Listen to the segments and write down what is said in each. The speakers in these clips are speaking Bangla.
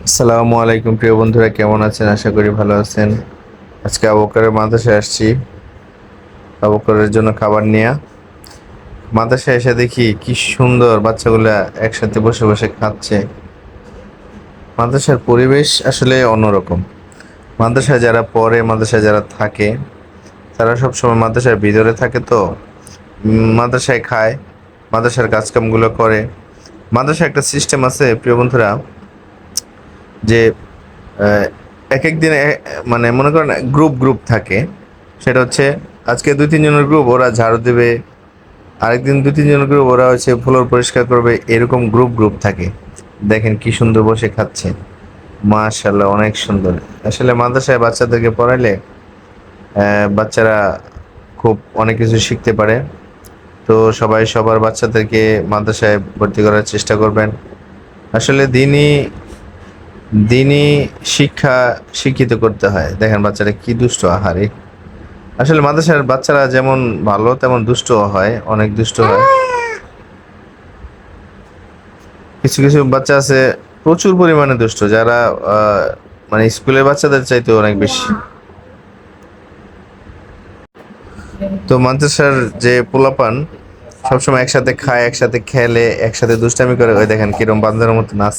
আসসালামু আলাইকুম প্রিয় বন্ধুরা, কেমন আছেন? আশা করি ভালো আছেন। আজকে আবু বকরের মাদ্রাসায় আসছি আবু বকরের জন্য খাবার নিয়ে। মাদ্রাসায় এসে দেখি কি সুন্দর বাচ্চাগুলা একসাথে বসে বসে খাচ্ছে। মাদ্রাসার পরিবেশ আসলে অন্যরকম। মাদ্রাসায় যারা পড়ে, মাদ্রাসায় যারা থাকে, তারা সবসময় মাদ্রাসার ভিতরে থাকে, তো মাদ্রাসায় খায়, মাদ্রাসার কাজকামগুলো করে। মাদ্রাসায় একটা সিস্টেম আছে প্রিয় বন্ধুরা, যে আহ, এক এক দিনে মানে মনে করেন গ্রুপ গ্রুপ থাকে। সেটা হচ্ছে আজকে দুই তিনজনের গ্রুপ, ওরা ঝাড়ু দেবে। আরেকদিন দুই তিনজনের গ্রুপ, ওরা হচ্ছে ফ্লোর পরিষ্কার করবে। এরকম গ্রুপ গ্রুপ থাকে। দেখেন কি সুন্দর বসে খাচ্ছে। মাশাআল্লাহ, অনেক সুন্দর। আসলে মাদ্রাসায় বাচ্চাদেরকে পড়াইলে বাচ্চারা খুব অনেক কিছু শিখতে পারে। তো সবাই সবার বাচ্চাদেরকে মাদ্রাসায় ভর্তি করার চেষ্টা করবেন। আসলে দিনই দিনই শিক্ষা শিক্ষিত করতে হয়। দেখেন বাচ্চারা কি দুষ্ট, আহারে। আসলে মাদ্রাসার বাচ্চারা যেমন ভালো তেমন দুষ্টও হয়, অনেক দুষ্ট হয়। কিছু কিছু বাচ্চা আছে প্রচুর পরিমাণে দুষ্ট, যারা আহ, মানে স্কুলের বাচ্চাদের চাইতে অনেক বেশি। তো মাদ্রাসার যে পোলাপান সবসময় একসাথে খায়, একসাথে খেলে, একসাথে দুষ্টামি করে, ওই দেখেন কিরম বান্ধবের মতো নাচ।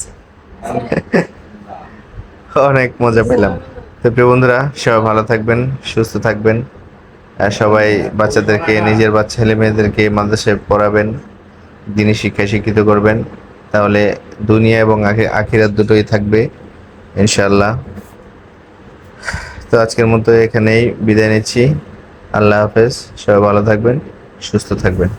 অনেক মজা পেলাম। তো প্রিয় বন্ধুরা, সবাই ভালো থাকবেন, সুস্থ থাকবেন। আর সবাই বাচ্চাদেরকে, নিজের বাচ্চা ছেলে মেয়েদেরকে মাদ্রাসায় পড়াবেন, দিনী শিক্ষায় শিক্ষিত করবেন। তাহলে দুনিয়া এবং আখিরাত দুটোই থাকবে ইনশাআল্লাহ। তো আজকের মতো এখানেই বিদায় নিচ্ছি। আল্লাহ হাফেজ। সবাই ভালো থাকবেন, সুস্থ থাকবেন।